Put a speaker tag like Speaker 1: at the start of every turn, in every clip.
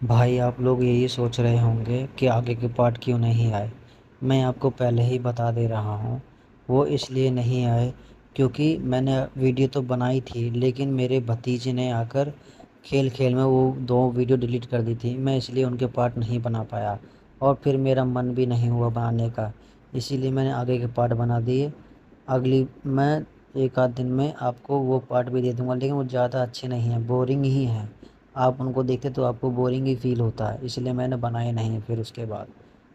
Speaker 1: भाई आप लोग यही सोच रहे होंगे कि आगे के पार्ट क्यों नहीं आए। मैं आपको पहले ही बता दे रहा हूँ। वो इसलिए नहीं आए क्योंकि मैंने वीडियो तो बनाई थी, लेकिन मेरे भतीजे ने आकर खेल खेल में वो 2 वीडियो डिलीट कर दी थी। मैं इसलिए उनके पार्ट नहीं बना पाया और फिर मेरा मन भी नहीं हुआ बनाने का। इसीलिए मैंने आगे के पार्ट बना दिए। अगली मैं एक आध दिन में आपको वो पार्ट भी दे दूंगा, लेकिन वो ज़्यादा अच्छे नहीं हैं, बोरिंग ही हैं। आप उनको देखते तो आपको बोरिंग ही फील होता है, इसलिए मैंने बनाए नहीं फिर उसके बाद।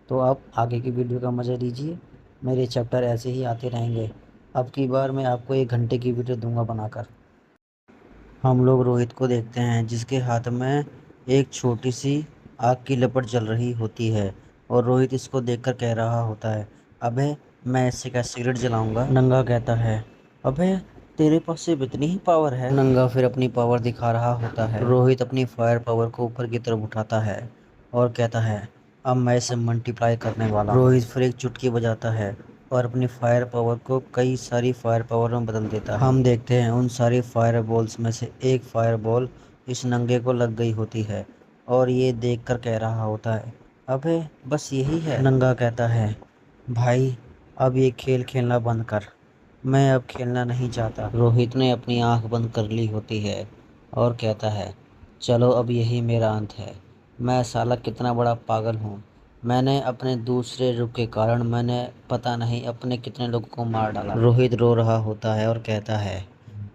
Speaker 1: तो आप आगे की वीडियो का मज़ा लीजिए। मेरे चैप्टर ऐसे ही आते रहेंगे। अब की बार मैं आपको 1 घंटे की वीडियो दूंगा बनाकर। हम लोग रोहित को देखते हैं जिसके हाथ में एक छोटी सी आग की लपट जल रही होती है और रोहित इसको देखकर कह रहा होता है, अबे मैं इससे क्या सिगरेट जलाऊंगा। नंगा कहता है, अबे तेरे पास सिर्फ इतनी ही पावर है। नंगा फिर अपनी पावर दिखा रहा होता है। रोहित अपनी फायर पावर को ऊपर की तरफ उठाता है और कहता है, अब मैं इसे मल्टीप्लाई करने वाला हूँ। रोहित फिर एक चुटकी बजाता है और अपनी फायर पावर को कई सारी फायर पावर में बदल देता है। हम देखते हैं उन सारी फायर बॉल्स में से एक फायर बॉल इस नंगे को लग गई होती है और ये देखकर कह रहा होता है, अबे बस यही है। नंगा कहता है, भाई अब ये खेल खेलना बंद कर, मैं अब खेलना नहीं चाहता। रोहित ने अपनी आंख बंद कर ली होती है और कहता है, चलो अब यही मेरा अंत है। मैं साला कितना बड़ा पागल हूँ। मैंने अपने दूसरे रुख के कारण मैंने पता नहीं अपने कितने लोगों को मार डाला। रोहित रो रहा होता है और कहता है,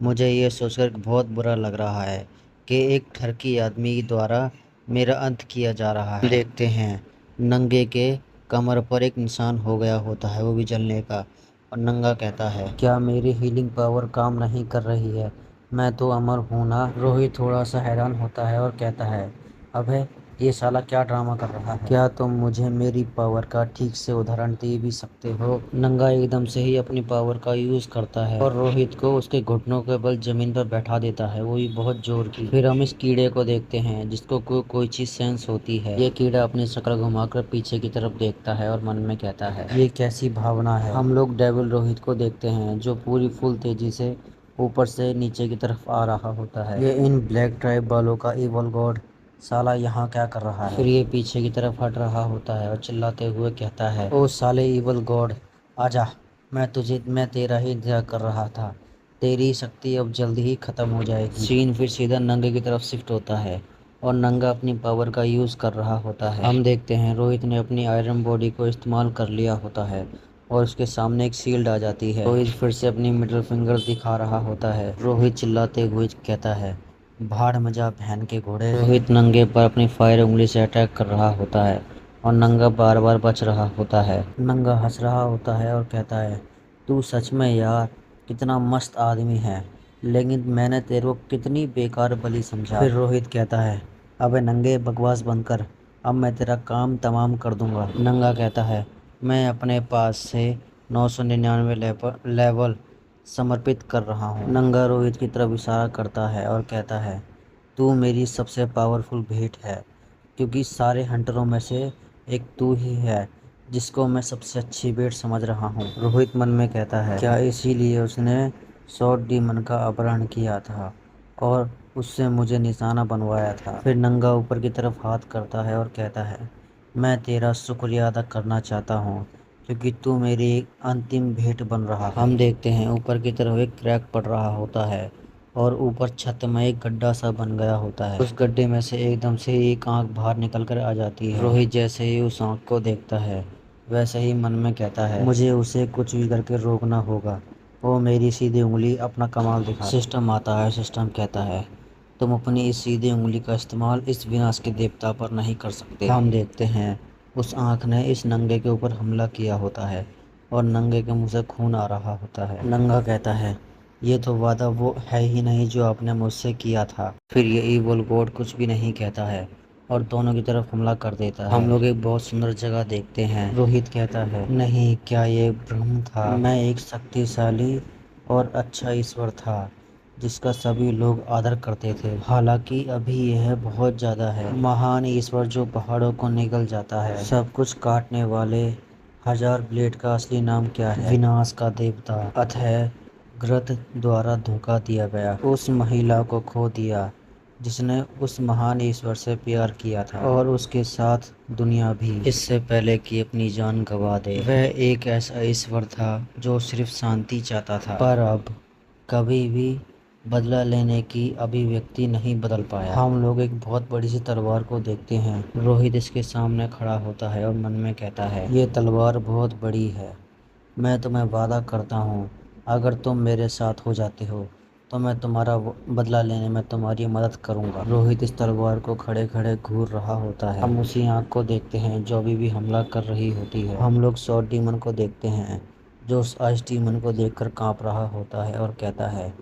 Speaker 1: मुझे ये सोचकर बहुत बुरा लग रहा है कि एक ठरकी आदमी द्वारा मेरा अंत किया जा रहा है। देखते हैं नंगे के कमर पर एक निशान हो गया होता है, वो भी जलने का। और नंगा कहता है, क्या मेरी हीलिंग पावर काम नहीं कर रही है? मैं तो अमर हूँ ना। रोहित थोड़ा सा हैरान होता है और कहता है, अबे ये साला क्या ड्रामा कर रहा है? क्या तुम मुझे मेरी पावर का ठीक से उदाहरण दे भी सकते हो? नंगा एकदम से ही अपनी पावर का यूज करता है और रोहित को उसके घुटनों के बल जमीन पर बैठा देता है, वो भी बहुत जोर की। फिर हम इस कीड़े को देखते हैं जिसको कोई चीज सेंस होती है। ये कीड़ा अपनी शक्ल घुमाकर पीछे की तरफ देखता है और मन में कहता है, ये कैसी भावना है। हम लोग डेविल रोहित को देखते हैं जो पूरी फुल तेजी से ऊपर से नीचे की तरफ आ रहा होता है। ये इन ब्लैक ट्राइब वालों का इवल गॉड साला यहाँ क्या कर रहा है? फिर ये पीछे की तरफ हट रहा होता है और चिल्लाते हुए कहता है, ओ साले इवल गॉड, आजा, मैं तेरा ही इंतजार कर रहा था। तेरी शक्ति अब जल्दी ही खत्म हो जाएगी। सीन फिर सीधा नंगे की तरफ शिफ्ट होता है और नंगा अपनी पावर का यूज कर रहा होता है। हम देखते हैं रोहित ने अपनी आयरन बॉडी को इस्तेमाल कर लिया होता है और उसके सामने एक शील्ड आ जाती है। रोहित फिर से अपनी मिडिल फिंगर दिखा रहा होता है। रोहित चिल्लाते हुए कहता है, भाड़ में जा बहन के घोड़े। रोहित नंगे पर अपनी फायर उंगली से अटैक कर रहा होता है और नंगा बार बार बच रहा होता है। नंगा हंस रहा होता है और कहता है, तू सच में यार कितना मस्त आदमी है, लेकिन मैंने तेरे को कितनी बेकार बली समझा। फिर रोहित कहता है, अबे नंगे बकवास बंद कर, अब मैं तेरा काम तमाम कर दूंगा। नंगा कहता है, मैं अपने पास से 999 लेवल समर्पित कर रहा हूँ। नंगा रोहित की तरफ इशारा करता है और कहता है, तू मेरी सबसे पावरफुल भेंट है, क्योंकि सारे हंटरों में से एक तू ही है जिसको मैं सबसे अच्छी भेंट समझ रहा हूँ। रोहित मन में कहता है, क्या इसीलिए उसने शॉर्ट डीमन का अपहरण किया था और उससे मुझे निशाना बनवाया था? फिर नंगा ऊपर की तरफ हाथ करता है और कहता है, मैं तेरा शुक्रिया अदा करना चाहता हूँ क्योंकि तू मेरी एक अंतिम भेंट बन रहा है। हम देखते हैं ऊपर की तरफ एक क्रैक पड़ रहा होता है और ऊपर छत में एक गड्ढा सा बन गया होता है। उस गड्ढे में से एकदम से एक आंख बाहर निकल कर आ जाती है। रोहित जैसे ही उस आंख को देखता है वैसे ही मन में कहता है, मुझे उसे कुछ भी करके रोकना होगा। वो मेरी सीधी उंगली अपना कमाल दिखा। सिस्टम आता है। सिस्टम कहता है, तुम अपनी इस सीधी उंगली का इस्तेमाल इस विनाश के देवता पर नहीं कर सकते। हम देखते हैं उस आंख ने इस नंगे के ऊपर हमला किया होता है और नंगे के मुंह से खून आ रहा होता है। नंगा कहता है, ये तो वादा वो है ही नहीं जो आपने मुझसे किया था। फिर ये इवल गॉड कुछ भी नहीं कहता है और दोनों की तरफ हमला कर देता है। हम लोग एक बहुत सुंदर जगह देखते हैं। रोहित कहता है, नहीं, क्या ये भ्रम था? मैं एक शक्तिशाली और अच्छा ईश्वर था जिसका सभी लोग आदर करते थे। हालांकि अभी यह बहुत ज्यादा है। महान ईश्वर जो पहाड़ों को निगल जाता है। सब कुछ काटने वाले हजार ब्लेड का असली नाम क्या है? विनाश का देवता। अतः ग्रत द्वारा धोखा दिया गया, उस महिला को खो दिया जिसने उस महान ईश्वर से प्यार किया था और उसके साथ दुनिया भी इससे पहले कि अपनी जान गंवा दे। वह एक ऐसा ईश्वर था जो सिर्फ शांति चाहता था, पर अब कभी भी बदला लेने की अभिव्यक्ति नहीं बदल पाया। हम लोग एक बहुत बड़ी सी तलवार को देखते हैं। रोहित इसके सामने खड़ा होता है और मन में कहता है, ये तलवार बहुत बड़ी है। मैं तुम्हें वादा करता हूँ, अगर तुम मेरे साथ हो जाते हो तो मैं तुम्हारा बदला लेने में तुम्हारी मदद करूंगा। रोहित इस तलवार को खड़े खड़े घूर रहा होता है। हम उसी आँख को देखते हैं जो अभी भी हमला कर रही होती है। हम लोग सॉर्ड डीमन को देखते हैं जो उस आइस डीमन को देखकर कांप रहा होता है और कहता है,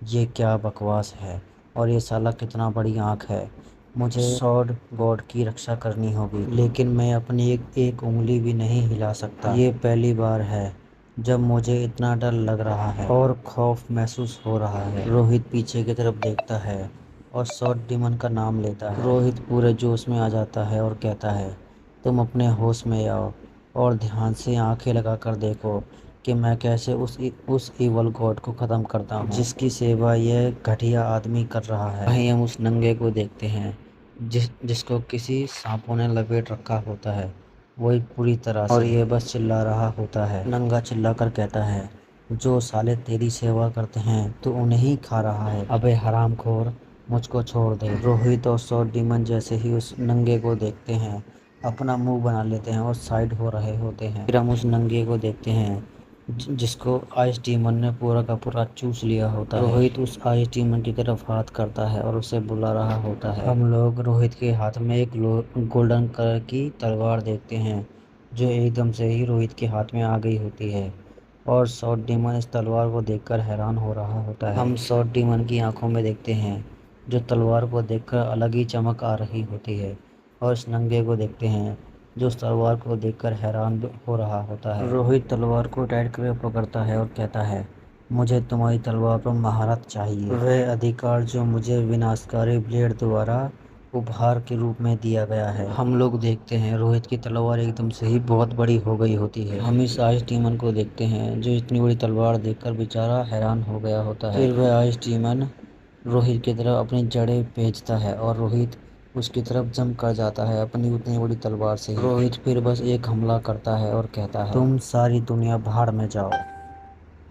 Speaker 1: ये क्या बकवास है और ये साला कितना बड़ी आँख है। मुझे सॉर्ड गॉड की रक्षा करनी होगी, लेकिन मैं अपनी एक उंगली भी नहीं हिला सकता। ये पहली बार है जब मुझे इतना डर लग रहा है और खौफ महसूस हो रहा है। रोहित पीछे की तरफ देखता है और सॉर्ड डीमन का नाम लेता है। रोहित पूरे जोश में आ जाता है और कहता है, तुम अपने होश में आओ और ध्यान से आंखें लगाकर देखो कि मैं कैसे उस इवल गॉड को ख़त्म करता हूँ जिसकी सेवा यह घटिया आदमी कर रहा है। वहीं हम उस नंगे को देखते हैं जिसको किसी सांपों ने लपेट रखा होता है, वही पूरी तरह से, और ये बस चिल्ला रहा होता है। नंगा चिल्ला कर कहता है, जो साले तेरी सेवा करते हैं तो उन्हें ही खा रहा है। अबे हरामखोर, मुझको छोड़ दे। रोहित और सॉर्ड डीमन जैसे ही उस नंगे को देखते हैं अपना मुंह बना लेते हैं और साइड हो रहे होते हैं। फिर हम उस नंगे को देखते हैं जिसको आइस डीमन ने पूरा का पूरा चूस लिया होता है। रोहित उस आइस डीमन की तरफ हाथ करता है और उसे बुला रहा होता है। हम लोग रोहित के हाथ में एक गोल्डन कलर की तलवार देखते हैं जो एकदम से ही रोहित के हाथ में आ गई होती है और सॉर्ड डीमन इस तलवार को देखकर हैरान हो रहा होता है। हम सॉर्ड डीमन की आंखों में देखते हैं जो तलवार को देखकर अलग ही चमक आ रही होती है और इस नंगे को देखते हैं जो उस तलवार को देखकर हैरान हो रहा होता है। रोहित तलवार को टाइट करके पकड़ता है और कहता है, मुझे तुम्हारी तलवार पर महारत चाहिए, वह अधिकार जो मुझे विनाशकारी ब्लेड द्वारा उपहार के रूप में दिया गया है। हम लोग देखते हैं रोहित की तलवार एकदम से ही बहुत बड़ी हो गई होती है। हम इस आइस डीमन को देखते हैं जो इतनी बड़ी तलवार देखकर बेचारा हैरान हो गया होता है। फिर वह आइस डीमन रोहित की तरफ अपनी जड़ें भेजता है और रोहित उसकी तरफ जंप कर जाता है अपनी उतनी बड़ी तलवार से। रोहित फिर बस एक हमला करता है और कहता है, तुम सारी दुनिया भाड़ में जाओ।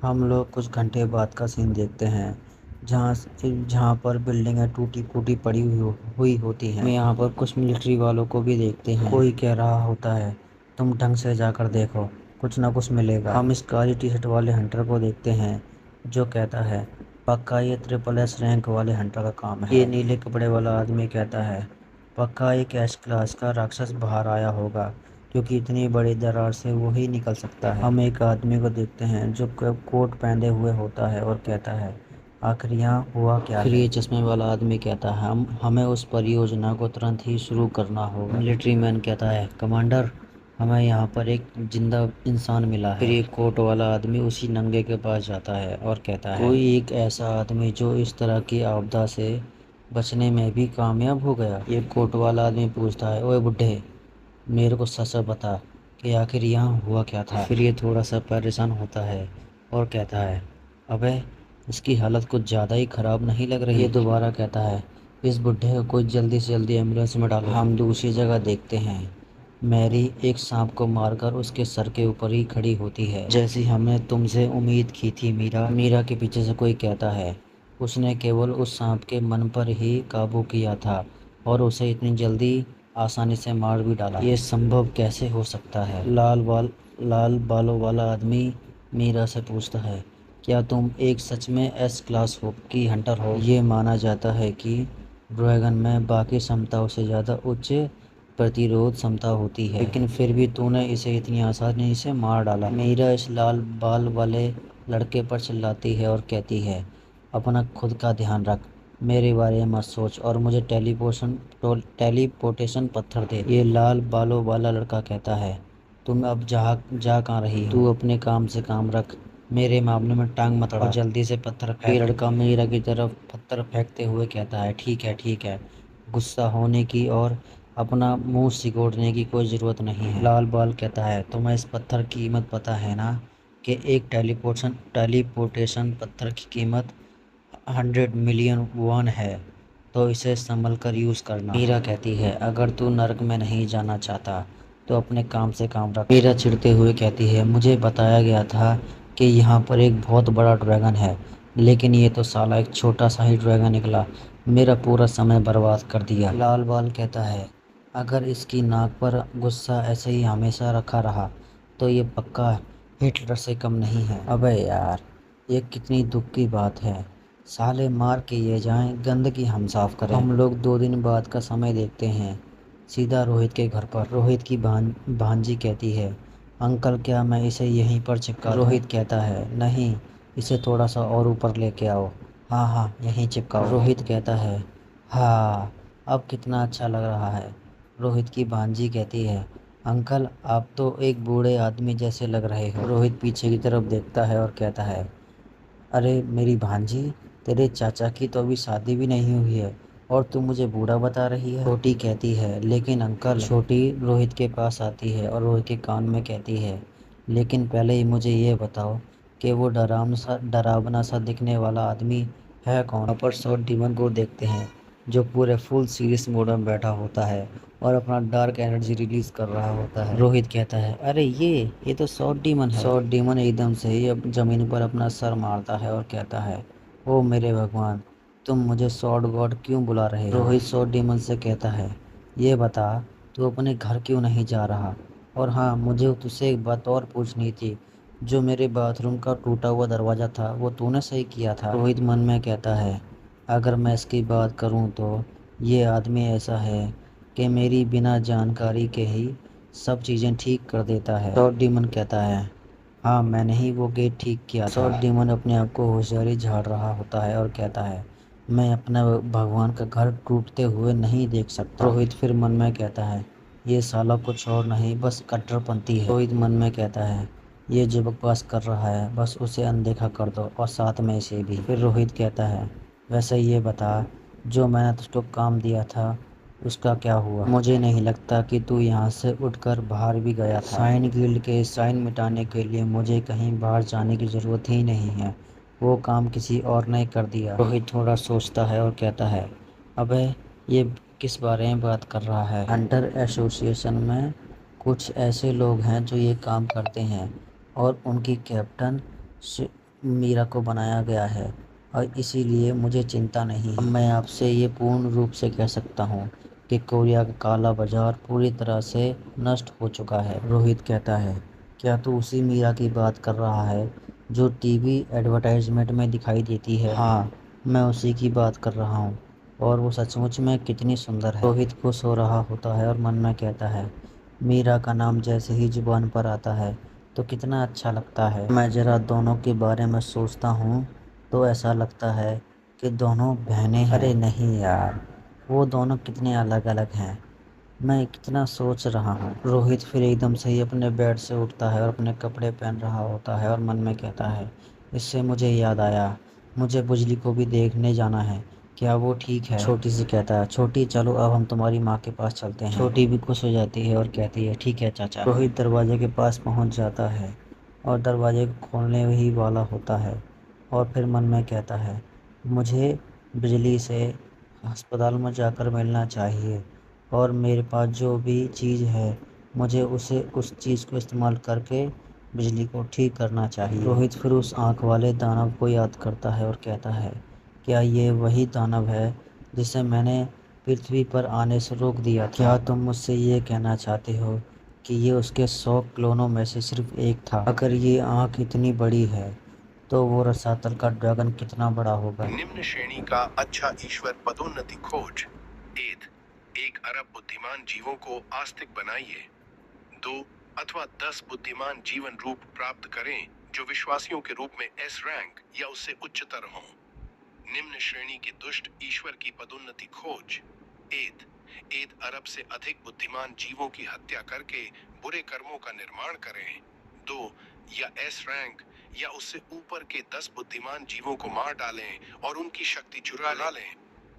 Speaker 1: हम लोग कुछ घंटे बाद का सीन देखते हैं जहाँ पर बिल्डिंगें टूटी फूटी पड़ी हुई होती हैं। यहाँ पर कुछ मिलिट्री वालों को भी देखते हैं। कोई कह रहा होता है, तुम ढंग से जाकर देखो, कुछ ना कुछ मिलेगा। हम इस काली टी शर्ट वाले हंटर को देखते हैं जो कहता है, पक्का ये SSS रैंक वाले हंटर का काम है। ये नीले कपड़े वाला आदमी कहता है, पक्का एक S क्लास का राक्षस बाहर आया होगा क्योंकि इतनी बड़ी दरार से वो ही निकल सकता है। हम एक आदमी को देखते हैं जो कोट पहने हुए होता है और कहता है, आखिर यहाँ हुआ क्या? फिर ये चश्मे वाला आदमी कहता है, हमें उस परियोजना को तुरंत ही शुरू करना होगा। मिलिट्री मैन कहता है, कमांडर, हमें यहाँ पर एक जिंदा इंसान मिला है। फिर ये कोट वाला आदमी उसी नंगे के पास जाता है और कहता है, कोई एक ऐसा आदमी जो इस तरह की आपदा से बचने में भी कामयाब हो गया। ये कोट वाला आदमी पूछता है, ओए बुड्ढे, मेरे को सच बता कि आखिर यहाँ हुआ क्या था। फिर ये थोड़ा सा परेशान होता है और कहता है, अबे इसकी हालत कुछ ज़्यादा ही ख़राब नहीं लग रही। ये दोबारा कहता है, इस बुड्ढे को कोई जल्दी से जल्दी एम्बुलेंस में डालो। हम दूसरी जगह देखते हैं मैरी एक सांप को मारकर उसके सर के ऊपर ही खड़ी होती है, जैसी हमने तुमसे उम्मीद की थी। मीरा के पीछे से कोई कहता है, उसने केवल उस सांप के मन पर ही काबू किया था और उसे इतनी जल्दी आसानी से मार भी डाला। ये संभव कैसे हो सकता है? लाल बालों वाला आदमी मीरा से पूछता है, क्या तुम एक सच में S क्लास की हंटर हो? ये माना जाता है कि ड्रैगन में बाकी क्षमताओं से ज़्यादा उच्च प्रतिरोध क्षमता होती है, लेकिन फिर भी तूने इसे इतनी आसानी से मार डाला। मीरा इस लाल बाल वाले लड़के पर चिल्लाती है और कहती है, अपना खुद का ध्यान रख, मेरे बारे में मत सोच और मुझे टेलीपोर्टेशन पत्थर दे। ये लाल बालों वाला लड़का कहता है, तुम अब जा कहाँ रही हो? तू अपने काम से काम रख, मेरे मामले में टांग मत अड़ा, जल्दी से पत्थर फेंक। ये लड़का मीरा की तरफ पत्थर फेंकते हुए कहता है, ठीक है, गुस्सा होने की और अपना मुंह सिकोड़ने की कोई ज़रूरत नहीं है। लाल बाल कहता है, तुम्हें इस पत्थर की कीमत पता है ना कि एक टेलीपोर्टेशन पत्थर की कीमत 100 मिलियन वॉन है। तो इसे संभल कर यूज़ करना। मीरा कहती है, अगर तू नर्क में नहीं जाना चाहता तो अपने काम से काम रख। मीरा चिढ़ते हुए कहती है, मुझे बताया गया था कि यहाँ पर एक बहुत बड़ा ड्रैगन है, लेकिन ये तो साला एक छोटा सा ही ड्रैगन निकला, मेरा पूरा समय बर्बाद कर दिया। लाल बाल कहता है, अगर इसकी नाक पर गुस्सा ऐसे ही हमेशा रखा रहा तो ये पक्का हिटलर से कम नहीं है। अबे यार, ये कितनी दुख की बात है, साले मार के ये जाएं, गंदगी हम साफ करें। हम लोग 2 दिन बाद का समय देखते हैं, सीधा रोहित के घर पर। रोहित की भांजी कहती है, अंकल क्या मैं इसे यहीं पर चिपका दूं? रोहित कहता है, नहीं, इसे थोड़ा सा और ऊपर लेके आओ। हाँ हाँ, यहीं चिपकाओ। रोहित कहता है, हाँ, अब कितना अच्छा लग रहा है। रोहित की भांजी कहती है, अंकल आप तो एक बूढ़े आदमी जैसे लग रहे हो। रोहित पीछे की तरफ देखता है और कहता है, अरे मेरी भांजी, तेरे चाचा की तो अभी शादी भी नहीं हुई है और तू मुझे बूढ़ा बता रही है। छोटी कहती है, लेकिन अंकल। छोटी रोहित के पास आती है और रोहित के कान में कहती है, लेकिन पहले ही मुझे ये बताओ कि वो डरावना सा दिखने वाला आदमी है कौन। वहाँ पर शॉर्ट डीमन को देखते हैं जो पूरे फुल सीरियस मोड में बैठा होता है और अपना डार्क एनर्जी रिलीज कर रहा होता है। रोहित कहता है, अरे ये तो शॉर्ट डीमन है। शॉर्ट डीमन एकदम से ही जमीन पर अपना सर मारता है और कहता है, ओ मेरे भगवान, तुम मुझे शॉर्ट गॉड क्यों बुला रहे हो? रोहित शॉर्ट डीमन से कहता है, ये बता तू अपने घर क्यों नहीं जा रहा? और हाँ, मुझे तुझसे एक बात और पूछनी थी, जो मेरे बाथरूम का टूटा हुआ दरवाज़ा था वो तूने सही किया था? रोहित मन में कहता है, अगर मैं इसकी बात करूं तो ये आदमी ऐसा है कि मेरी बिना जानकारी के ही सब चीज़ें ठीक कर देता है। शॉर्ट डीमन कहता है, हाँ मैंने ही वो गेट ठीक किया था। शॉर्ट डीमन अपने आप को होशियारी झाड़ रहा होता है और कहता है, मैं अपना भगवान का घर टूटते हुए नहीं देख सकता। रोहित फिर मन में कहता है, ये साला कुछ और नहीं बस कट्टरपंथी है। रोहित मन में कहता है, ये जो बकवास कर रहा है बस उसे अनदेखा कर दो और साथ में इसे भी। फिर रोहित कहता है, वैसे ये बता, जो मैंने तुझको काम दिया था उसका क्या हुआ? मुझे नहीं लगता कि तू यहाँ से उठकर बाहर भी गया था। साइन गिल्ड के साइन मिटाने के लिए मुझे कहीं बाहर जाने की ज़रूरत ही नहीं है, वो काम किसी और ने कर दिया। रोहित थोड़ा सोचता है और कहता है, अबे ये किस बारे में बात कर रहा है? हंटर एसोसिएशन में कुछ ऐसे लोग हैं जो ये काम करते हैं और उनकी कैप्टन मीरा को बनाया गया है और इसीलिए मुझे चिंता नहीं है। मैं आपसे ये पूर्ण रूप से कह सकता हूँ कि कोरिया का काला बाजार पूरी तरह से नष्ट हो चुका है। रोहित कहता है, क्या तू उसी मीरा की बात कर रहा है जो टीवी एडवर्टाइजमेंट में दिखाई देती है? हाँ, मैं उसी की बात कर रहा हूँ और वो सचमुच में कितनी सुंदर है। रोहित खुश हो रहा होता है और मन में कहता है, मीरा का नाम जैसे ही जुबान पर आता है तो कितना अच्छा लगता है। मैं ज़रा दोनों के बारे में सोचता हूँ तो ऐसा लगता है कि दोनों बहनें हैं। अरे नहीं यार, वो दोनों कितने अलग अलग हैं, मैं कितना सोच रहा हूँ। रोहित फिर एकदम से ही अपने बेड से उठता है और अपने कपड़े पहन रहा होता है और मन में कहता है, इससे मुझे याद आया, मुझे बुजली को भी देखने जाना है, क्या वो ठीक है? छोटी सी कहता है, छोटी चलो अब हम तुम्हारी माँ के पास चलते हैं। छोटी भी खुश हो जाती है और कहती है, ठीक है चाचा। रोहित दरवाजे के पास पहुँच जाता है और दरवाजे को खोलने ही वाला होता है और फिर मन में कहता है, मुझे बिजली से अस्पताल में जाकर मिलना चाहिए और मेरे पास जो भी चीज़ है मुझे उस चीज़ को इस्तेमाल करके बिजली को ठीक करना चाहिए। रोहित फिर उस आँख वाले दानव को याद करता है और कहता है, क्या ये वही दानव है जिसे मैंने पृथ्वी पर आने से रोक दिया था? क्या तुम मुझसे ये कहना चाहते हो कि ये उसके 100 क्लोनों में से सिर्फ एक था? अगर ये आँख इतनी बड़ी है तो वो रसातल का ड्रैगन कितना बड़ा होगा?
Speaker 2: निम्न श्रेणी का अच्छा ईश्वर पदोन्नति खोज। 1 अरब बुद्धिमान जीवों को आस्तिक बनाइए। 2 अथवा 10 बुद्धिमान जीवन रूप प्राप्त करें जो विश्वासियों के रूप में एस रैंक या उससे उच्चतर हों। निम्न श्रेणी के दुष्ट ईश्वर की पदोन्नति खोज। 1 अरब से अधिक बुद्धिमान जीवों की हत्या करके बुरे कर्मों का निर्माण करें। 2 या एस रैंक या उससे ऊपर के 10 बुद्धिमान जीवों को मार डालें और उनकी शक्ति चुरा लें।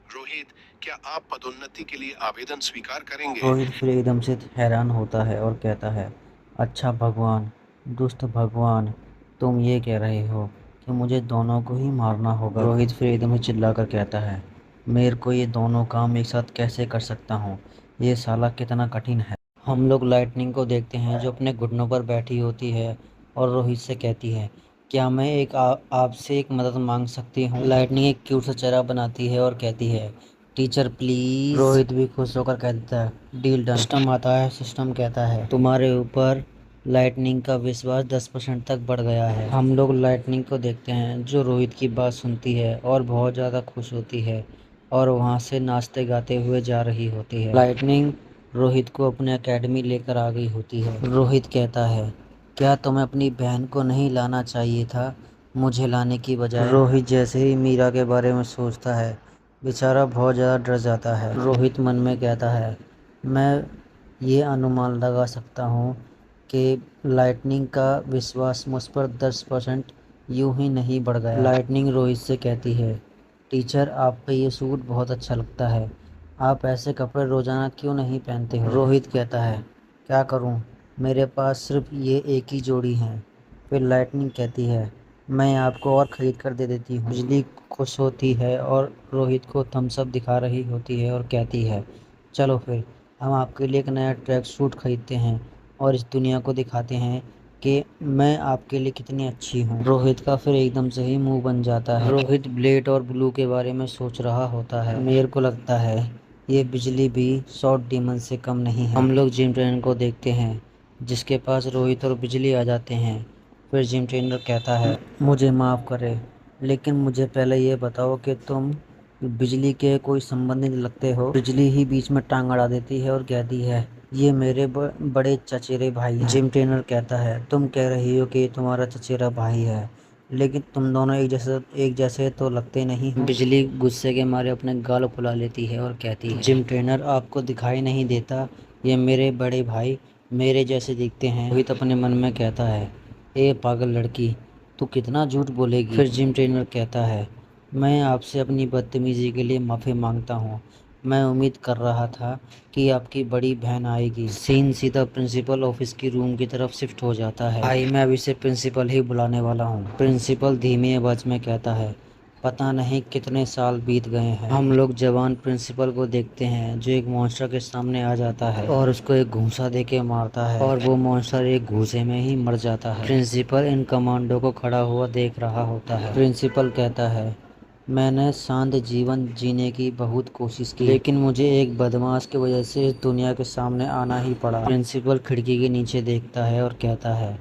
Speaker 2: रोहित, क्या आप पदोन्नति के लिए आवेदन स्वीकार करेंगे?
Speaker 1: रोहित फिर एकदम से हैरान होता है और कहता है, अच्छा भगवान, दुष्ट भगवान, तुम ये कह रहे हो कि मुझे दोनों को ही मारना होगा? रोहित फिर एकदम से चिल्लाकर कहता है, मेरे को ये दोनों काम एक साथ कैसे कर सकता हूँ? ये साला कितना कठिन है। हम लोग लाइटनिंग को देखते हैं जो अपने घुटनों पर बैठी होती है और रोहित से कहती है, क्या मैं आपसे एक मदद मांग सकती हूँ? लाइटनिंग एक क्यूट सा चेहरा बनाती है और कहती है, टीचर प्लीज। रोहित भी खुश होकर कह देता है, डील डन। सिस्टम आता है। सिस्टम कहता है, तुम्हारे ऊपर लाइटनिंग का विश्वास 10% तक बढ़ गया है। हम लोग लाइटनिंग को देखते हैं जो रोहित की बात सुनती है और बहुत ज़्यादा खुश होती है और वहाँ से नाचते गाते हुए जा रही होती है। लाइटनिंग रोहित को अपने एकेडमी लेकर आ गई होती है। रोहित कहता है, क्या तुम्हें अपनी बहन को नहीं लाना चाहिए था मुझे लाने की बजाय? रोहित जैसे ही मीरा के बारे में सोचता है बेचारा बहुत ज़्यादा डर जाता है। रोहित मन में कहता है, मैं ये अनुमान लगा सकता हूँ कि लाइटनिंग का विश्वास मुझ पर 10% यूं ही नहीं बढ़ गया। लाइटनिंग रोहित से कहती है, टीचर आप पे ये सूट बहुत अच्छा लगता है, आप ऐसे कपड़े रोज़ाना क्यों नहीं पहनते हो? रोहित कहता है, क्या करूं, मेरे पास सिर्फ ये एक ही जोड़ी हैं। फिर लाइटनिंग कहती है, मैं आपको और ख़रीद कर दे देती हूँ। बिजली खुश होती है और रोहित को थम्स अप दिखा रही होती है और कहती है, चलो फिर हम आपके लिए एक नया ट्रैक सूट खरीदते हैं और इस दुनिया को दिखाते हैं कि मैं आपके लिए कितनी अच्छी हूँ। रोहित का फिर एकदम से ही मुंह बन जाता है। रोहित ब्लेड और ब्लू के बारे में सोच रहा होता है। मेरे को लगता है ये बिजली भी शॉर्ट डीमन से कम नहीं है। हम लोग जिम ट्रेनर को देखते हैं जिसके पास रोहित और बिजली आ जाते हैं। फिर जिम ट्रेनर कहता है, मुझे माफ़ करे लेकिन मुझे पहले ये बताओ कि तुम बिजली के कोई संबंधित लगते हो? बिजली ही बीच में टांग अड़ा देती है और कहती है, ये मेरे बड़े चचेरे भाई हैं। जिम ट्रेनर कहता है, तुम कह रही हो कि ये तुम्हारा चचेरा भाई है लेकिन तुम दोनों एक जैसे तो लगते नहीं हो। बिजली गुस्से के मारे अपने गाल फुला लेती है और कहती है, जिम ट्रेनर आपको दिखाई नहीं देता ये मेरे बड़े भाई मेरे जैसे दिखते हैं? रोहित अपने मन में कहता है, ए पागल लड़की, तू कितना झूठ बोलेगी? फिर जिम ट्रेनर कहता है, मैं आपसे अपनी बदतमीजी के लिए माफ़ी मांगता हूँ। मैं उम्मीद कर रहा था कि आपकी बड़ी बहन आएगी। सीन सीधा प्रिंसिपल ऑफिस की रूम की तरफ शिफ्ट हो जाता है। भाई मैं अभी से प्रिंसिपल ही बुलाने वाला हूँ। प्रिंसिपल धीमी आवाज में कहता है, पता नहीं कितने साल बीत गए हैं। हम लोग जवान प्रिंसिपल को देखते हैं जो एक मॉन्स्टर के सामने आ जाता है और उसको एक घूंसा दे के मारता है और वो मॉन्स्टर एक घूंसे में ही मर जाता है। प्रिंसिपल इन कमांडो को खड़ा हुआ देख रहा होता है। प्रिंसिपल कहता है, मैंने शांत जीवन जीने की बहुत कोशिश की लेकिन मुझे एक बदमाश की वजह से इस दुनिया के सामने आना ही पड़ा। प्रिंसिपल खिड़की के नीचे देखता है और कहता है,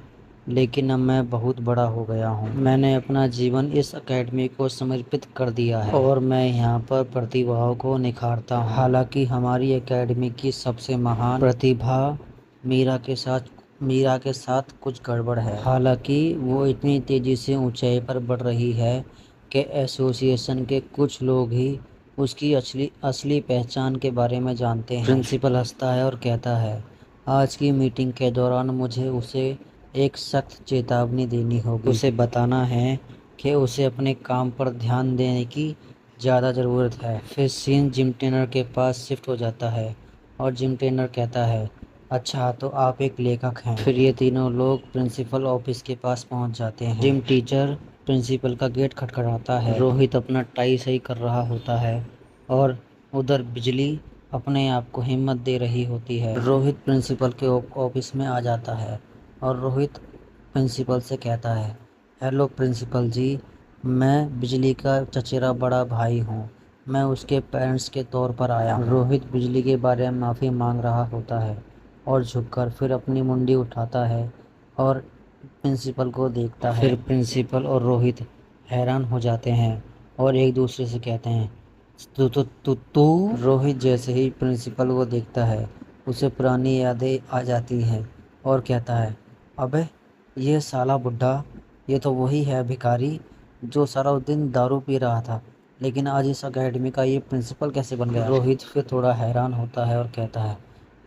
Speaker 1: लेकिन अब मैं बहुत बड़ा हो गया हूँ। मैंने अपना जीवन इस एकेडमी को समर्पित कर दिया है और मैं यहाँ पर प्रतिभाओं को निखारता हूँ। हालांकि हमारी एकेडमी की सबसे महान प्रतिभा मीरा के साथ कुछ गड़बड़ है। हालांकि वो इतनी तेजी से ऊंचाई पर बढ़ रही है कि एसोसिएशन के कुछ लोग ही उसकी असली असली पहचान के बारे में जानते हैं। प्रिंसिपल हंसता है और कहता है, आज की मीटिंग के दौरान मुझे उसे एक सख्त चेतावनी देनी होगी। उसे बताना है कि उसे अपने काम पर ध्यान देने की ज़्यादा ज़रूरत है। फिर सीन जिम ट्रेनर के पास शिफ्ट हो जाता है और जिम ट्रेनर कहता है, अच्छा तो आप एक लेखक हैं। फिर ये तीनों लोग प्रिंसिपल ऑफिस के पास पहुंच जाते हैं। जिम टीचर प्रिंसिपल का गेट खटखटाता है। रोहित अपना टाई सही कर रहा होता है और उधर बिजली अपने आप को हिम्मत दे रही होती है। रोहित प्रिंसिपल के ऑफिस में आ जाता है और रोहित प्रिंसिपल से कहता है, हेलो प्रिंसिपल जी, मैं बिजली का चचेरा बड़ा भाई हूँ। मैं उसके पेरेंट्स के तौर पर आया हूँ। रोहित बिजली के बारे में माफ़ी मांग रहा होता है और झुककर फिर अपनी मुंडी उठाता है और प्रिंसिपल को देखता है। फिर प्रिंसिपल और रोहित हैरान हो जाते हैं और एक दूसरे से कहते हैं, तू रोहित जैसे ही प्रिंसिपल को देखता है उसे पुरानी यादें आ जाती हैं और कहता है, अबे ये साला बुड्ढा, ये तो वही है भिखारी जो सारा दिन दारू पी रहा था, लेकिन आज इस अकेडमी का ये प्रिंसिपल कैसे बन गया? रोहित फिर थोड़ा हैरान होता है और कहता है,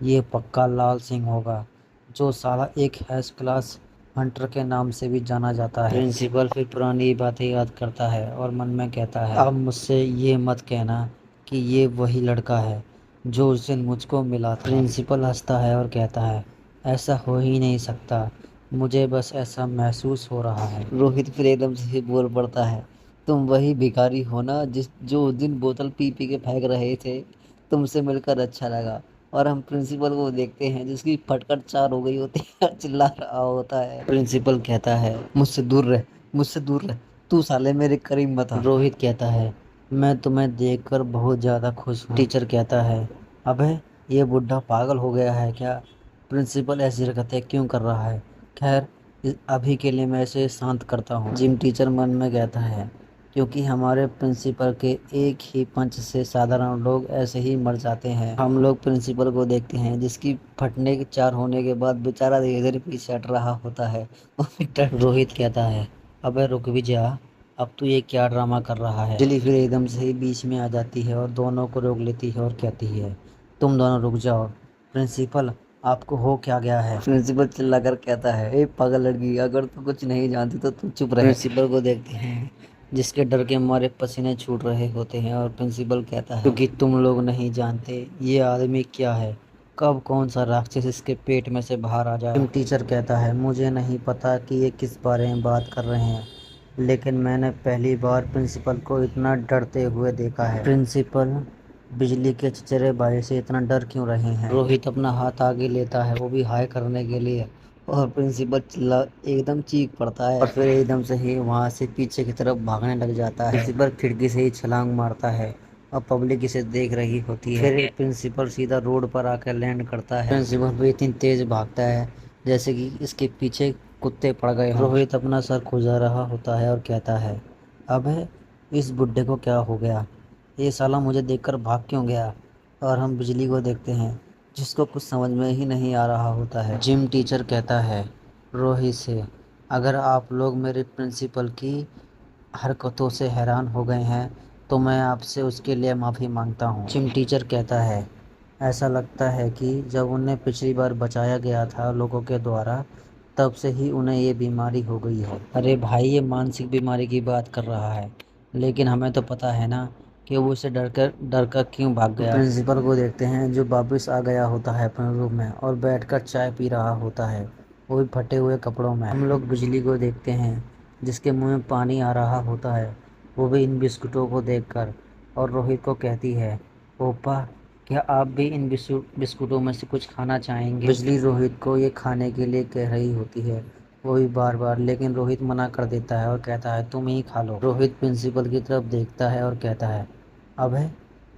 Speaker 1: ये पक्का लाल सिंह होगा जो साला एक हैश क्लास हंटर के नाम से भी जाना जाता है। प्रिंसिपल फिर पुरानी बातें याद करता है और मन में कहता है, अब मुझसे ये मत कहना कि ये वही लड़का है जो उस दिन मुझको मिला था। प्रिंसिपल हंसता है और कहता है, ऐसा हो ही नहीं सकता, मुझे बस ऐसा महसूस हो रहा है। रोहित फिर एकदम से बोल पड़ता है, तुम वही भिखारी हो ना जिस जो उस दिन बोतल पी पी के फेंक रहे थे। तुमसे मिलकर अच्छा लगा। और हम प्रिंसिपल को देखते हैं जिसकी फटकर चार हो गई होती है और चिल्ला रहा होता है। प्रिंसिपल कहता है मुझसे दूर रह, मुझसे दूर रह, तू साले मेरे करीब मत आ। रोहित कहता है मैं तुम्हें देखकर बहुत ज़्यादा खुश हूँ। टीचर कहता है अबे ये बुढ़ा पागल हो गया है क्या? प्रिंसिपल ऐसी हरकतें क्यों कर रहा है? खैर अभी के लिए मैं इसे शांत करता हूँ। जिम टीचर मन में कहता है क्योंकि हमारे प्रिंसिपल के एक ही पंच से साधारण लोग ऐसे ही मर जाते हैं। हम लोग प्रिंसिपल को देखते हैं जिसकी फटने के चार होने के बाद बेचारा धीरे धीरे पीछे हट रहा होता है। रोहित कहता है अबे रुक भी जा, अब तू ये क्या ड्रामा कर रहा है? बिजली फिर एकदम से ही बीच में आ जाती है और दोनों को रोक लेती है और कहती है तुम दोनों रुक जाओ। प्रिंसिपल आपको हो क्या गया है? प्रिंसिपल चिल्लाकर कहता है ए पागल लड़की, अगर तू कुछ नहीं जानती तो तू चुप रहे। प्रिंसिपल को देखते हैं जिसके डर के मारे पसीने छूट रहे होते हैं और प्रिंसिपल कहता है क्योंकि तुम लोग नहीं जानते ये आदमी क्या है, कब कौन सा राक्षस इसके पेट में से बाहर आ जाए। टीचर कहता है मुझे नहीं पता कि ये किस बारे में बात कर रहे हैं, लेकिन मैंने पहली बार प्रिंसिपल को इतना डरते हुए देखा है। प्रिंसिपल बिजली के चचेरे भाई से इतना डर क्यों रहे हैं? रोहित अपना हाथ आगे लेता है वो भी हाय करने के लिए और प्रिंसिपल चिल्ला एकदम चीख पड़ता है और फिर एकदम से ही वहाँ से पीछे की तरफ भागने लग जाता है। प्रिंसिपल खिड़की से ही छलांग मारता है और पब्लिक इसे देख रही होती है। फिर प्रिंसिपल सीधा रोड पर आकर लैंड करता है। प्रिंसिपल भी इतनी तेज भागता है जैसे कि इसके पीछे कुत्ते पड़ गए हों। रोहित अपना सर खुजा रहा होता है और कहता है अबे इस बुड्ढे को क्या हो गया, ये साला मुझे देखकर भाग क्यों गया? और हम बिजली को देखते हैं जिसको कुछ समझ में ही नहीं आ रहा होता है। जिम टीचर कहता है रोहित से अगर आप लोग मेरे प्रिंसिपल की हरकतों से हैरान हो गए हैं तो मैं आपसे उसके लिए माफ़ी मांगता हूँ। जिम टीचर कहता है ऐसा लगता है कि जब उन्हें पिछली बार बचाया गया था लोगों के द्वारा तब से ही उन्हें ये बीमारी हो गई है। अरे भाई ये मानसिक बीमारी की बात कर रहा है, लेकिन हमें तो पता है ना कि वो उसे डर कर क्यों भाग गया। प्रिंसिपल को देखते हैं जो वापस आ गया होता है अपने रूम में और बैठकर चाय पी रहा होता है, वो भी फटे हुए कपड़ों में। हम लोग बिजली को देखते हैं जिसके मुंह में पानी आ रहा होता है, वो भी इन बिस्कुटों को देखकर, और रोहित को कहती है ओपा क्या आप भी इन बिस्कुटों में से कुछ खाना चाहेंगे? बिजली रोहित को ये खाने के लिए कह रही होती है, वो भी बार बार, लेकिन रोहित मना कर देता है और कहता है तुम ही खा लो। रोहित प्रिंसिपल की तरफ देखता है और कहता है अबे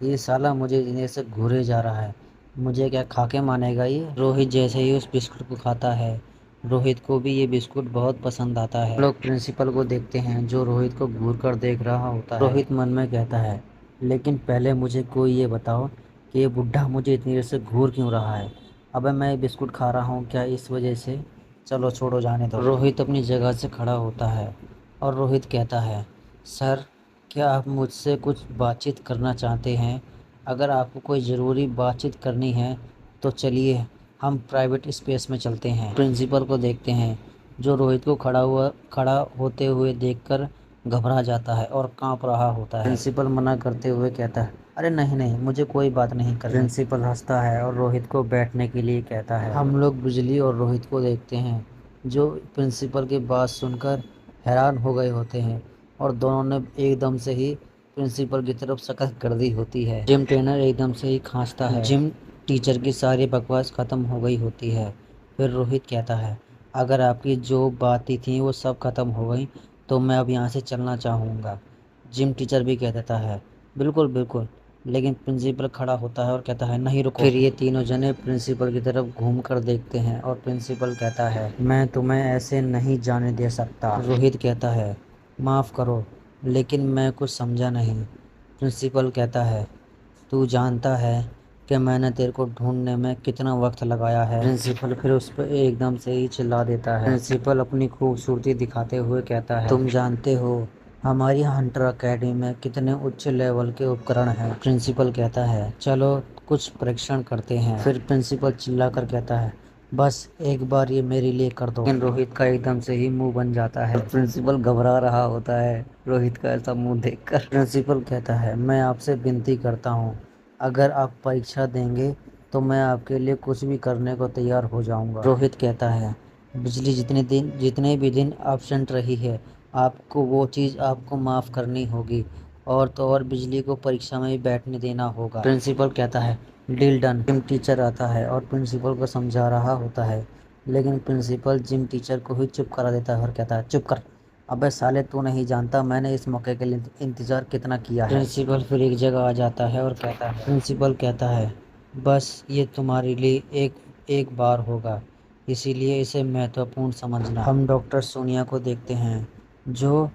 Speaker 1: ये साला मुझे इन्हें से घूरे जा रहा है, मुझे क्या खा के मानेगा ये? रोहित जैसे ही उस बिस्कुट को खाता है रोहित को भी ये बिस्कुट बहुत पसंद आता है। लोग प्रिंसिपल को देखते हैं जो रोहित को घूर कर देख रहा होता है। रोहित मन में कहता है लेकिन पहले मुझे कोई ये बताओ कि ये बुढ़ा मुझे इतनी देर से घूर क्यों रहा है? अबे मैं बिस्कुट खा रहा हूँ क्या इस वजह से? चलो छोड़ो जाने दो। रोहित अपनी जगह से खड़ा होता है और रोहित कहता है सर क्या आप मुझसे कुछ बातचीत करना चाहते हैं? अगर आपको कोई ज़रूरी बातचीत करनी है तो चलिए हम प्राइवेट स्पेस में चलते हैं। प्रिंसिपल को देखते हैं जो रोहित को खड़ा होते हुए देखकर घबरा जाता है और कांप रहा होता है। प्रिंसिपल मना करते हुए कहता है अरे नहीं नहीं मुझे कोई बात नहीं करनी। प्रिंसिपल हंसता है और रोहित को बैठने के लिए कहता है। हम लोग बिजली और रोहित को देखते हैं जो प्रिंसिपल की बात सुनकर हैरान हो गए होते हैं और दोनों ने एकदम से ही प्रिंसिपल की तरफ शकल कर दी होती है। जिम ट्रेनर एकदम से ही खांसता है। जिम टीचर की सारी बकवास ख़त्म हो गई होती है। फिर रोहित कहता है अगर आपकी जो बातें थी वो सब ख़त्म हो गई तो मैं अब यहाँ से चलना चाहूँगा। जिम टीचर भी कह देता है बिल्कुल बिल्कुल, लेकिन प्रिंसिपल खड़ा होता है और कहता है नहीं रुको। फिर ये तीनों जने प्रिंसिपल की तरफ घूम कर देखते हैं और प्रिंसिपल कहता है मैं तुम्हें ऐसे नहीं जाने दे सकता। रोहित कहता है माफ़ करो लेकिन मैं कुछ समझा नहीं। प्रिंसिपल कहता है तू जानता है कि मैंने तेरे को ढूंढने में कितना वक्त लगाया है? प्रिंसिपल फिर उस पर एकदम से ही चिल्ला देता है। प्रिंसिपल अपनी खूबसूरती दिखाते हुए कहता है तुम जानते हो हमारी हंटर अकेडमी में कितने उच्च लेवल के उपकरण हैं? प्रिंसिपल कहता है चलो कुछ परीक्षण करते हैं। फिर प्रिंसिपल चिल्लाकर कहता है बस एक बार ये मेरे लिए कर दो। लेकिन रोहित का एकदम से ही मुंह बन जाता है। प्रिंसिपल घबरा रहा होता है रोहित का ऐसा मुंह देखकर। प्रिंसिपल कहता है मैं आपसे विनती करता हूँ अगर आप परीक्षा देंगे तो मैं आपके लिए कुछ भी करने को तैयार हो जाऊंगा। रोहित कहता है बिजली जितने भी दिन एब्सेंट रही है आपको वो चीज़ आपको माफ़ करनी होगी, और तो और बिजली को परीक्षा में भी बैठने देना होगा। प्रिंसिपल कहता है डील डन। जिम टीचर आता है और प्रिंसिपल को समझा रहा होता है, लेकिन प्रिंसिपल जिम टीचर को ही चुप करा देता है और कहता है चुप कर। अबे साले, तू नहीं जानता मैंने इस मौके के लिए इंतज़ार कितना किया है। प्रिंसिपल फिर एक जगह आ जाता है और कहता है, प्रिंसिपल कहता है बस ये तुम्हारे लिए एक बार होगा, इसीलिए इसे महत्वपूर्ण समझना। हम डॉक्टर सोनिया को देखते हैं जो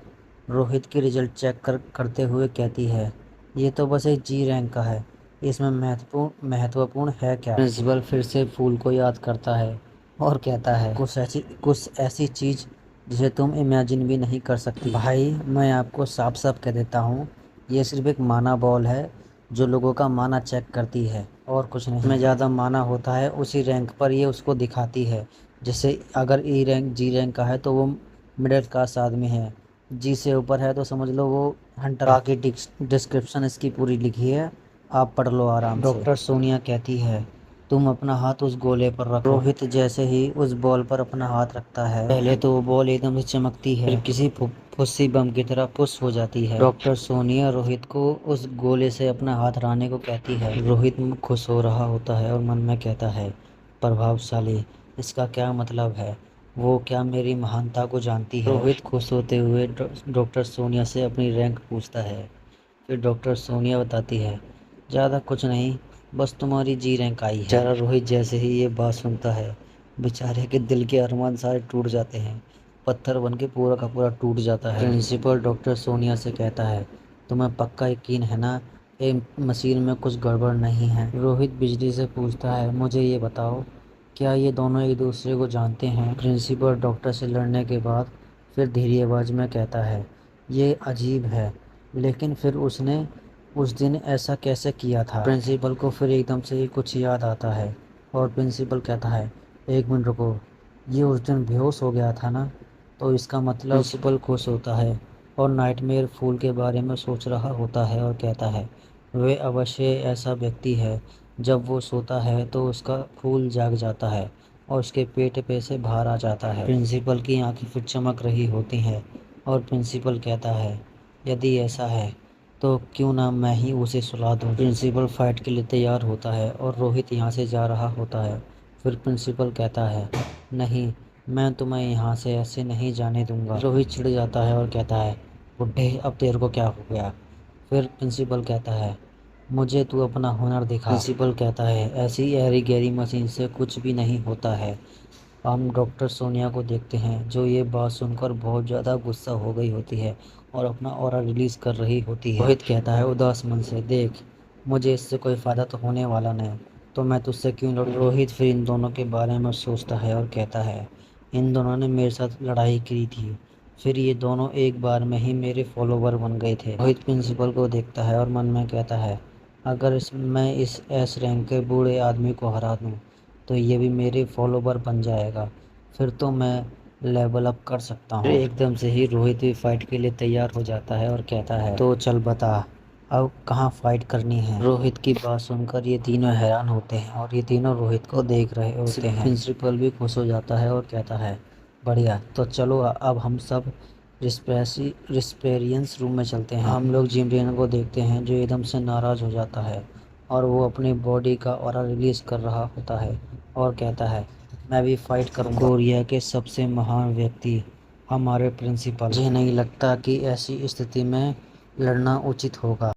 Speaker 1: रोहित की रिजल्ट चेक करते हुए कहती है ये तो बस एक जी रैंक का है, इसमें महत्वपूर्ण है क्या। प्रिंसिपल फिर से फूल को याद करता है और कहता है कुछ ऐसी चीज़ जिसे तुम इमेजिन भी नहीं कर सकती। भाई मैं आपको साफ साफ कह देता हूँ, ये सिर्फ एक माना बॉल है जो लोगों का माना चेक करती है और कुछ नहीं। में ज़्यादा माना होता है उसी रैंक पर ये उसको दिखाती है। जैसे अगर ई रैंक जी रैंक का है तो वो मिडिल क्लास आदमी है, जी से ऊपर है तो समझ लो वो हंटर। आगे डिस्क्रिप्शन इसकी पूरी लिखी है, आप पढ़ लो आराम से। डॉक्टर सोनिया कहती है तुम अपना हाथ उस गोले पर रखो। रोहित जैसे ही उस बॉल पर अपना हाथ रखता है, पहले तो वो बॉल एकदम से चमकती है, फिर किसी फुस्सी बम की तरह पुश हो जाती है। डॉक्टर सोनिया रोहित को उस गोले से अपना हाथ हटाने को कहती है। रोहित खुश हो रहा होता है और मन में कहता है प्रभावशाली, इसका क्या मतलब है, वो क्या मेरी महानता को जानती है। रोहित खुश होते हुए डॉक्टर सोनिया से अपनी रैंक पूछता है। फिर डॉक्टर सोनिया बताती है ज़्यादा कुछ नहीं, बस तुम्हारी जी रैंक आई है। बेचारा रोहित जैसे ही ये बात सुनता है, बेचारे के दिल के अरमान सारे टूट जाते हैं, पत्थर बन के पूरा का पूरा टूट जाता है। प्रिंसिपल डॉक्टर सोनिया से कहता है तुम्हें पक्का यकीन है ना ये मशीन में कुछ गड़बड़ नहीं है। रोहित बिजली से पूछता है मुझे ये बताओ क्या ये दोनों एक दूसरे को जानते हैं। प्रिंसिपल डॉक्टर से लड़ने के बाद फिर धीरे आवाज में कहता है ये अजीब है, लेकिन फिर उसने उस दिन ऐसा कैसे किया था। प्रिंसिपल को फिर एकदम से ही कुछ याद आता है और प्रिंसिपल कहता है एक मिनट रुको, ये उस दिन बेहोश हो गया था ना, तो इसका मतलब। प्रिंसिपल खुश होता है और नाइटमेयर फूल के बारे में सोच रहा होता है और कहता है वे अवश्य ऐसा व्यक्ति है, जब वो सोता है तो उसका फूल जाग जाता है और उसके पेट पे से बाहर आ जाता है। प्रिंसिपल की आंखें फिर चमक रही होती हैं और प्रिंसिपल कहता है यदि ऐसा है तो क्यों ना मैं ही उसे सुला दूं। प्रिंसिपल फाइट के लिए तैयार होता है और रोहित यहाँ से जा रहा होता है। फिर प्रिंसिपल कहता है नहीं, मैं तुम्हें यहाँ से ऐसे नहीं जाने दूंगा। रोहित चिढ़ जाता है और कहता है बुड्ढे अब तेरे को क्या हो गया। फिर प्रिंसिपल कहता है मुझे तू अपना हुनर दिखा। प्रिंसिपल कहता है ऐसी ऐरी गैरी मशीन से कुछ भी नहीं होता है। हम डॉक्टर सोनिया को देखते हैं जो ये बात सुनकर बहुत ज़्यादा गुस्सा हो गई होती है और अपना ऑरा रिलीज़ कर रही होती है। रोहित कहता है उदास मन से देख मुझे इससे कोई फ़ायदा तो होने वाला नहीं, तो मैं तुझसे क्यों लड़ूं। रोहित फिर इन दोनों के बारे में सोचता है और कहता है इन दोनों ने मेरे साथ लड़ाई की थी, फिर ये दोनों एक बार में ही मेरे फॉलोवर बन गए थे। रोहित प्रिंसिपल को देखता है और मन में कहता है अगर मैं इस एस रैंक के बूढ़े आदमी को हरा दूं तो ये भी मेरे फॉलोवर बन जाएगा, फिर तो मैं लेवल अप कर सकता हूँ। एकदम से ही रोहित भी फाइट के लिए तैयार हो जाता है और कहता है तो चल बता अब कहाँ फाइट करनी है। रोहित की बात सुनकर ये तीनों हैरान होते हैं और ये तीनों रोहित को देख रहे होते हैं। प्रिंसिपल भी खुश हो जाता है और कहता है बढ़िया, तो चलो अब हम सब रिस्पेरियंस रूम में चलते हैं। हम लोग जिम ट्रेनर को देखते हैं जो एकदम से नाराज़ हो जाता है और वो अपनी बॉडी का ऑरा रिलीज़ कर रहा होता है और कहता है मैं भी फाइट करूँगा। कोरिया के सबसे महान व्यक्ति हमारे प्रिंसिपल। मुझे नहीं लगता कि ऐसी स्थिति में लड़ना उचित होगा।